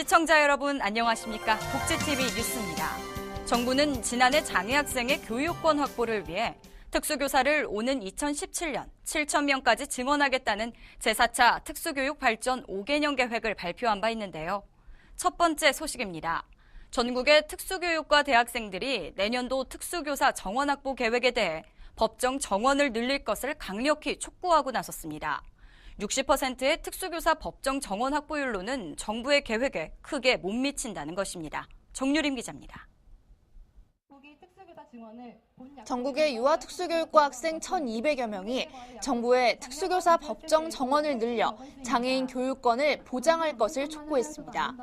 시청자 여러분 안녕하십니까? 복지TV 뉴스입니다. 정부는 지난해 장애 학생의 교육권 확보를 위해 특수교사를 오는 2017년 7,000명까지 증원하겠다는 제4차 특수교육 발전 5개년 계획을 발표한 바 있는데요. 첫 번째 소식입니다. 전국의 특수교육과 대학생들이 내년도 특수교사 정원 확보 계획에 대해 법정 정원을 늘릴 것을 강력히 촉구하고 나섰습니다. 60%의 특수교사 법정 정원 확보율로는 정부의 계획에 크게 못 미친다는 것입니다. 정유림 기자입니다. 전국의 유아 특수교육과 학생 1,200여 명이 정부의 특수교사 법정 정원을 늘려 장애인 교육권을 보장할 것을 촉구했습니다.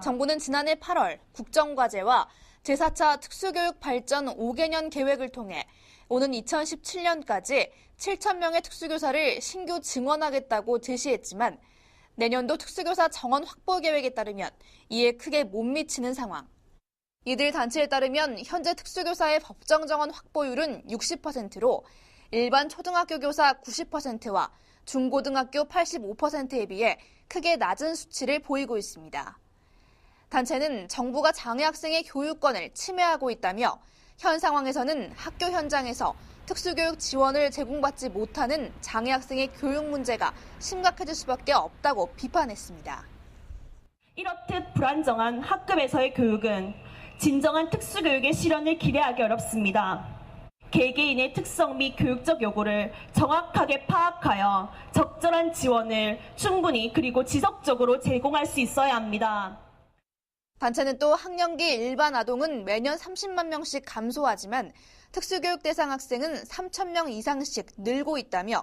정부는 지난해 8월 국정과제와 제4차 특수교육 발전 5개년 계획을 통해 오는 2017년까지 7,000명의 특수교사를 신규 증원하겠다고 제시했지만 내년도 특수교사 정원 확보 계획에 따르면 이에 크게 못 미치는 상황. 이들 단체에 따르면 현재 특수교사의 법정 정원 확보율은 60%로 일반 초등학교 교사 90%와 중고등학교 85%에 비해 크게 낮은 수치를 보이고 있습니다. 단체는 정부가 장애 학생의 교육권을 침해하고 있다며 현 상황에서는 학교 현장에서 특수교육 지원을 제공받지 못하는 장애 학생의 교육 문제가 심각해질 수밖에 없다고 비판했습니다. 이렇듯 불안정한 학급에서의 교육은 진정한 특수교육의 실현을 기대하기 어렵습니다. 개개인의 특성 및 교육적 요구를 정확하게 파악하여 적절한 지원을 충분히 그리고 지속적으로 제공할 수 있어야 합니다. 단체는 또 학령기 일반 아동은 매년 30만 명씩 감소하지만 특수교육 대상 학생은 3,000명 이상씩 늘고 있다며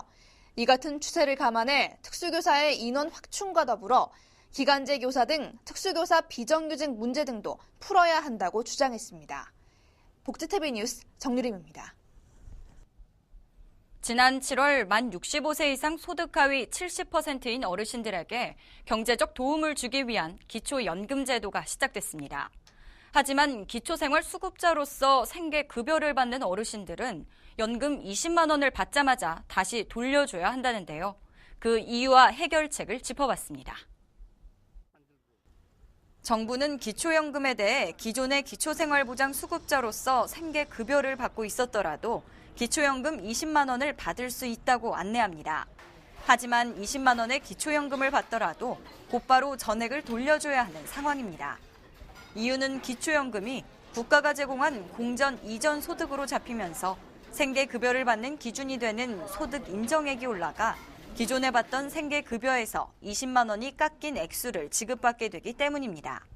이 같은 추세를 감안해 특수교사의 인원 확충과 더불어 기간제 교사 등 특수교사 비정규직 문제 등도 풀어야 한다고 주장했습니다. 복지TV 뉴스 정유림입니다. 지난 7월 만 65세 이상 소득 하위 70%인 어르신들에게 경제적 도움을 주기 위한 기초연금 제도가 시작됐습니다. 하지만 기초생활수급자로서 생계급여를 받는 어르신들은 연금 20만 원을 받자마자 다시 돌려줘야 한다는데요. 그 이유와 해결책을 짚어봤습니다. 정부는 기초연금에 대해 기존의 기초생활보장 수급자로서 생계급여를 받고 있었더라도 기초연금 20만 원을 받을 수 있다고 안내합니다. 하지만 20만 원의 기초연금을 받더라도 곧바로 전액을 돌려줘야 하는 상황입니다. 이유는 기초연금이 국가가 제공한 공전 이전 소득으로 잡히면서 생계급여를 받는 기준이 되는 소득 인정액이 올라가 기존에 받던 생계급여에서 20만 원이 깎인 액수를 지급받게 되기 때문입니다.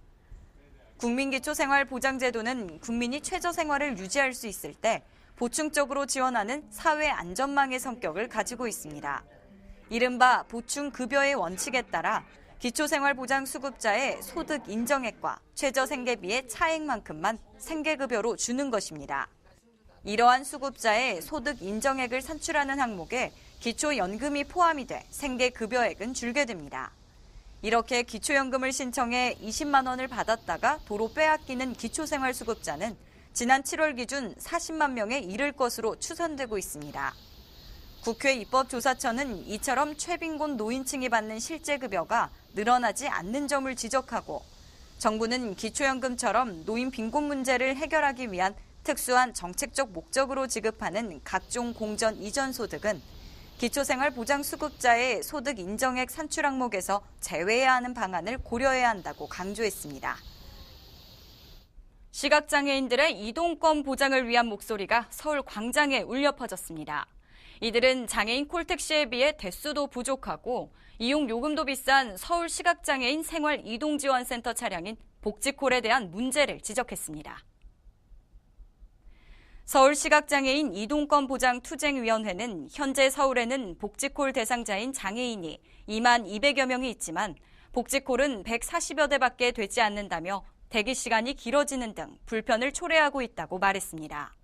국민기초생활보장제도는 국민이 최저생활을 유지할 수 있을 때 보충적으로 지원하는 사회 안전망의 성격을 가지고 있습니다. 이른바 보충급여의 원칙에 따라 기초생활보장 수급자의 소득 인정액과 최저생계비의 차액만큼만 생계급여로 주는 것입니다. 이러한 수급자의 소득 인정액을 산출하는 항목에 기초연금이 포함이 돼 생계급여액은 줄게 됩니다. 이렇게 기초연금을 신청해 20만 원을 받았다가 도로 빼앗기는 기초생활수급자는 지난 7월 기준 40만 명에 이를 것으로 추산되고 있습니다. 국회 입법조사처는 이처럼 최빈곤 노인층이 받는 실제 급여가 늘어나지 않는 점을 지적하고 정부는 기초연금처럼 노인 빈곤 문제를 해결하기 위한 특수한 정책적 목적으로 지급하는 각종 공전 이전 소득은 기초생활보장수급자의 소득 인정액 산출 항목에서 제외해야 하는 방안을 고려해야 한다고 강조했습니다. 시각장애인들의 이동권 보장을 위한 목소리가 서울 광장에 울려 퍼졌습니다. 이들은 장애인 콜택시에 비해 대수도 부족하고 이용 요금도 비싼 서울 시각장애인 생활이동지원센터 차량인 복지콜에 대한 문제를 지적했습니다. 서울시각장애인 이동권 보장 투쟁위원회는 현재 서울에는 복지콜 대상자인 장애인이 2만 200여 명이 있지만 복지콜은 140여 대밖에 되지 않는다며 대기 시간이 길어지는 등 불편을 초래하고 있다고 말했습니다.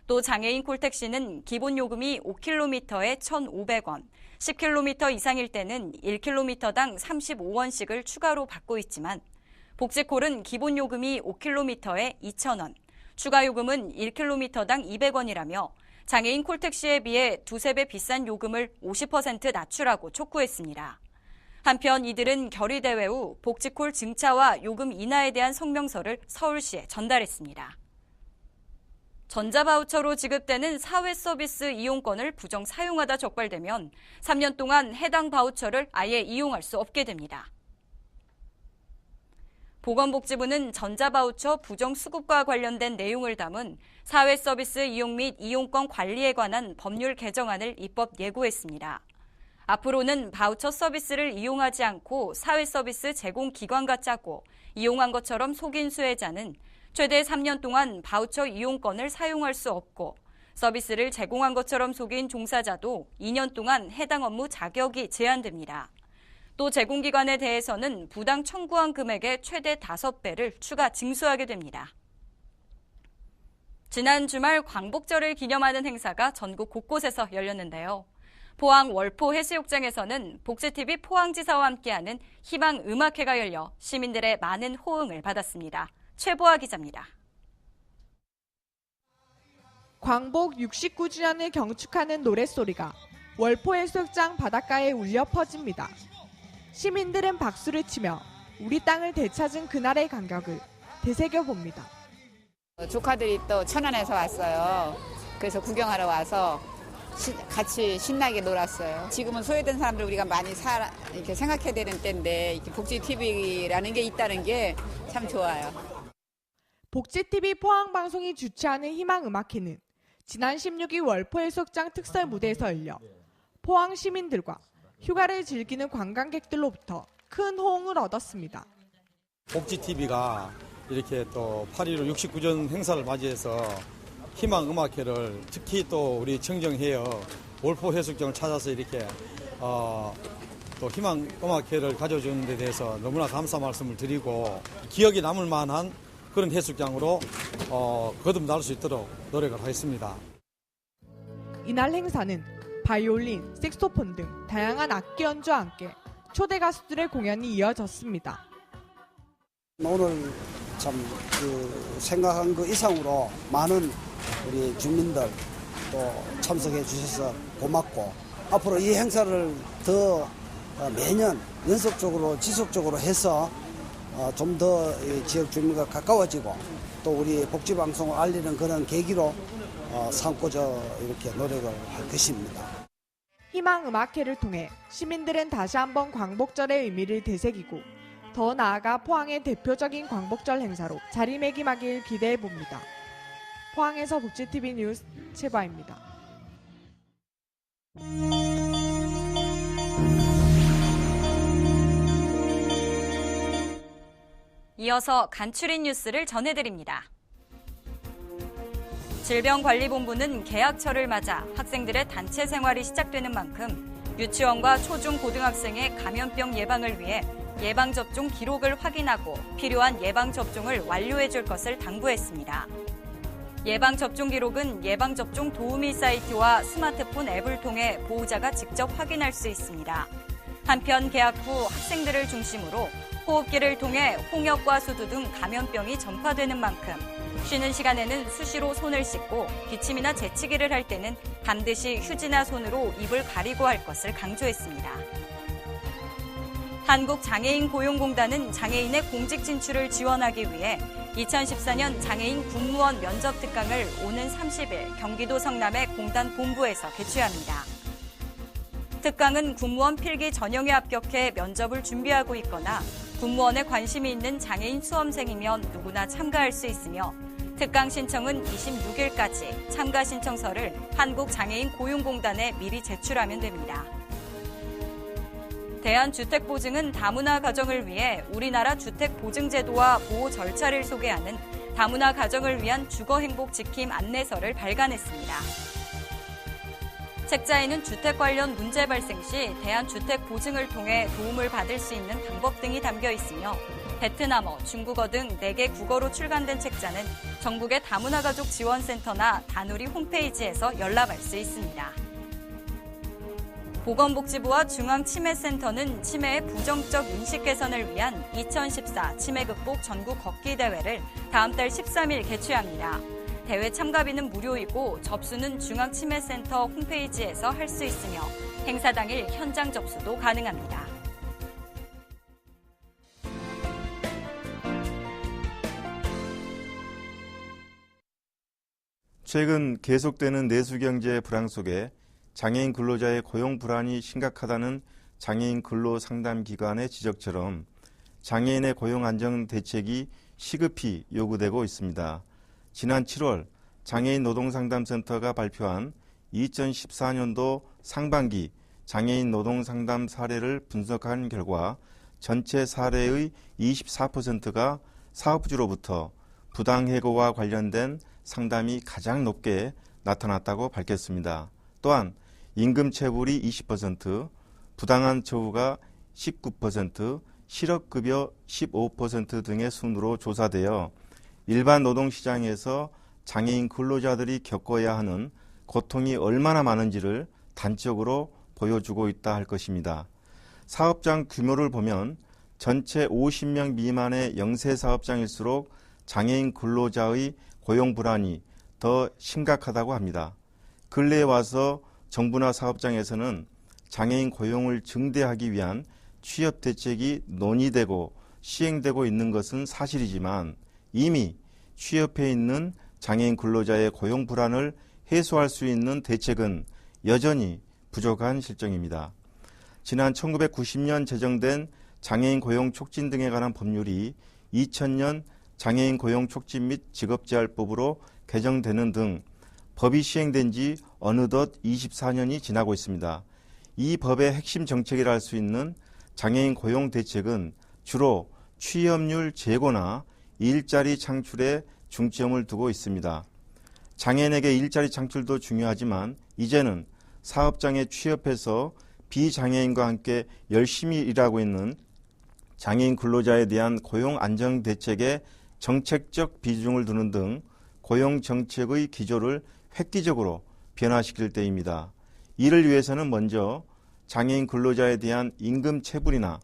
또 장애인 콜택시는 기본 요금이 5km에 1,500원, 10km 이상일 때는 1km당 35원씩을 추가로 받고 있지만 복지콜은 기본 요금이 5km에 2,000원, 추가 요금은 1km당 200원이라며 장애인 콜택시에 비해 두세 배 비싼 요금을 50% 낮추라고 촉구했습니다. 한편 이들은 결의대회 후 복지콜 증차와 요금 인하에 대한 성명서를 서울시에 전달했습니다. 전자바우처로 지급되는 사회서비스 이용권을 부정 사용하다 적발되면 3년 동안 해당 바우처를 아예 이용할 수 없게 됩니다. 보건복지부는 전자바우처 부정수급과 관련된 내용을 담은 사회서비스 이용 및 이용권 관리에 관한 법률 개정안을 입법 예고했습니다. 앞으로는 바우처 서비스를 이용하지 않고 사회서비스 제공기관과 짜고 이용한 것처럼 속인 수혜자는 최대 3년 동안 바우처 이용권을 사용할 수 없고 서비스를 제공한 것처럼 속인 종사자도 2년 동안 해당 업무 자격이 제한됩니다. 또 제공기관에 대해서는 부당 청구한 금액의 최대 5배를 추가 징수하게 됩니다. 지난 주말 광복절을 기념하는 행사가 전국 곳곳에서 열렸는데요. 포항 월포 해수욕장에서는 복지TV 포항지사와 함께하는 희망 음악회가 열려 시민들의 많은 호응을 받았습니다. 최보아 기자입니다. 광복 69주년을 경축하는 노랫소리가 월포 해수욕장 바닷가에 울려 퍼집니다. 시민들은 박수를 치며 우리 땅을 되찾은 그날의 감격을 되새겨봅니다. 조카들이 또 천안에서 왔어요. 그래서 구경하러 와서 같이 신나게 놀았어요. 지금은 소외된 사람들 우리가 많이 이렇게 생각해야 되는 때인데 이렇게 복지TV라는 게 있다는 게 참 좋아요. 복지TV 포항방송이 주최하는 희망음악회는 지난 16일 월포 해수욕장 특설 무대에서 열려 포항 시민들과 휴가를 즐기는 관광객들로부터 큰 호응을 얻었습니다. 복지TV가 이렇게 또 8.15 69전 행사를 맞이해서 희망음악회를 특히 또 우리 청정해역 월포 해수욕장을 찾아서 이렇게 또 희망음악회를 가져주는 데 대해서 너무나 감사 말씀을 드리고 기억에 남을 만한 그런 해수욕장으로 거듭날 수 있도록 노력을 하겠습니다. 이날 행사는 바이올린, 색소폰 등 다양한 악기 연주와 함께 초대 가수들의 공연이 이어졌습니다. 오늘 참 생각한 그 이상으로 많은 우리 주민들 또 참석해 주셔서 고맙고 앞으로 이 행사를 더 매년 연속적으로 지속적으로 해서 좀 더 지역 주민과 가까워지고 또 우리 복지방송을 알리는 그런 계기로 삼고자 이렇게 노력을 할 것입니다. 희망음악회를 통해 시민들은 다시 한번 광복절의 의미를 되새기고 더 나아가 포항의 대표적인 광복절 행사로 자리매김하길 기대해봅니다. 포항에서 복지TV 뉴스 최바입니다. 이어서 간추린 뉴스를 전해드립니다. 질병관리본부는 개학철을 맞아 학생들의 단체 생활이 시작되는 만큼 유치원과 초중 고등학생의 감염병 예방을 위해 예방접종 기록을 확인하고 필요한 예방접종을 완료해줄 것을 당부했습니다. 예방접종 기록은 예방접종 도우미 사이트와 스마트폰 앱을 통해 보호자가 직접 확인할 수 있습니다. 한편 개학 후 학생들을 중심으로 호흡기를 통해 홍역과 수두 등 감염병이 전파되는 만큼 쉬는 시간에는 수시로 손을 씻고 기침이나 재채기를 할 때는 반드시 휴지나 손으로 입을 가리고 할 것을 강조했습니다. 한국장애인 고용공단은 장애인의 공직 진출을 지원하기 위해 2014년 장애인 군무원 면접 특강을 오는 30일 경기도 성남의 공단 본부에서 개최합니다. 특강은 군무원 필기 전형에 합격해 면접을 준비하고 있거나 군무원에 관심이 있는 장애인 수험생이면 누구나 참가할 수 있으며 특강 신청은 26일까지 참가 신청서를 한국장애인 고용공단에 미리 제출하면 됩니다. 대한주택보증은 다문화 가정을 위해 우리나라 주택보증제도와 보호 절차를 소개하는 다문화 가정을 위한 주거행복지킴 안내서를 발간했습니다. 책자에는 주택 관련 문제 발생 시 대한주택보증을 통해 도움을 받을 수 있는 방법 등이 담겨 있으며 베트남어, 중국어 등 4개 국어로 출간된 책자는 전국의 다문화가족 지원센터나 다누리 홈페이지에서 열람할 수 있습니다. 보건복지부와 중앙치매센터는 치매의 부정적 인식 개선을 위한 2014 치매 극복 전국 걷기 대회를 다음 달 13일 개최합니다. 대회 참가비는 무료이고 접수는 중앙치매센터 홈페이지에서 할 수 있으며 행사 당일 현장 접수도 가능합니다. 최근 계속되는 내수경제 불황 속에 장애인 근로자의 고용 불안이 심각하다는 장애인 근로상담기관의 지적처럼 장애인의 고용 안정 대책이 시급히 요구되고 있습니다. 지난 7월 장애인 노동상담센터가 발표한 2014년도 상반기 장애인 노동상담 사례를 분석한 결과 전체 사례의 24%가 사업주로부터 부당해고와 관련된 상담이 가장 높게 나타났다고 밝혔습니다. 또한 임금체불이 20%, 부당한 처우가 19%, 실업급여 15% 등의 순으로 조사되어 일반 노동시장에서 장애인 근로자들이 겪어야 하는 고통이 얼마나 많은지를 단적으로 보여주고 있다 할 것입니다. 사업장 규모를 보면 전체 50명 미만의 영세사업장일수록 장애인 근로자의 고용 불안이 더 심각하다고 합니다. 근래에 와서 정부나 사업장에서는 장애인 고용을 증대하기 위한 취업 대책이 논의되고 시행되고 있는 것은 사실이지만 이미 취업해 있는 장애인 근로자의 고용 불안을 해소할 수 있는 대책은 여전히 부족한 실정입니다. 지난 1990년 제정된 장애인 고용 촉진 등에 관한 법률이 2000년 장애인 고용 촉진 및 직업재활법으로 개정되는 등 법이 시행된 지 어느덧 24년이 지나고 있습니다. 이 법의 핵심 정책이라 할 수 있는 장애인 고용 대책은 주로 취업률 제고나 일자리 창출에 중점을 두고 있습니다. 장애인에게 일자리 창출도 중요하지만 이제는 사업장에 취업해서 비장애인과 함께 열심히 일하고 있는 장애인 근로자에 대한 고용 안정 대책에 정책적 비중을 두는 등 고용 정책의 기조를 획기적으로 변화시킬 때입니다. 이를 위해서는 먼저 장애인 근로자에 대한 임금 체불이나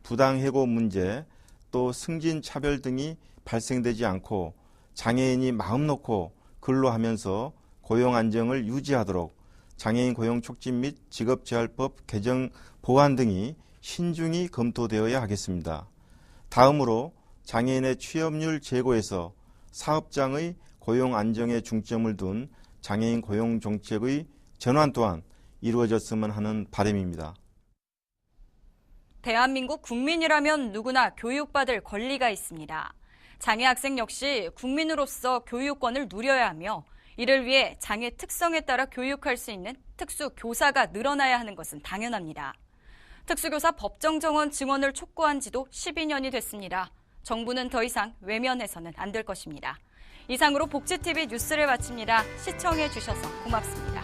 부당해고 문제, 또 승진 차별 등이 발생되지 않고 장애인이 마음 놓고 근로하면서 고용 안정을 유지하도록 장애인 고용 촉진 및 직업재활법 개정 보완 등이 신중히 검토되어야 하겠습니다. 다음으로 장애인의 취업률 제고에서 사업장의 고용 안정에 중점을 둔 장애인 고용 정책의 전환 또한 이루어졌으면 하는 바람입니다. 대한민국 국민이라면 누구나 교육받을 권리가 있습니다. 장애 학생 역시 국민으로서 교육권을 누려야 하며 이를 위해 장애 특성에 따라 교육할 수 있는 특수교사가 늘어나야 하는 것은 당연합니다. 특수교사 법정 정원 증원을 촉구한 지도 12년이 됐습니다. 정부는 더 이상 외면해서는 안 될 것입니다. 이상으로 복지TV 뉴스를 마칩니다. 시청해 주셔서 고맙습니다.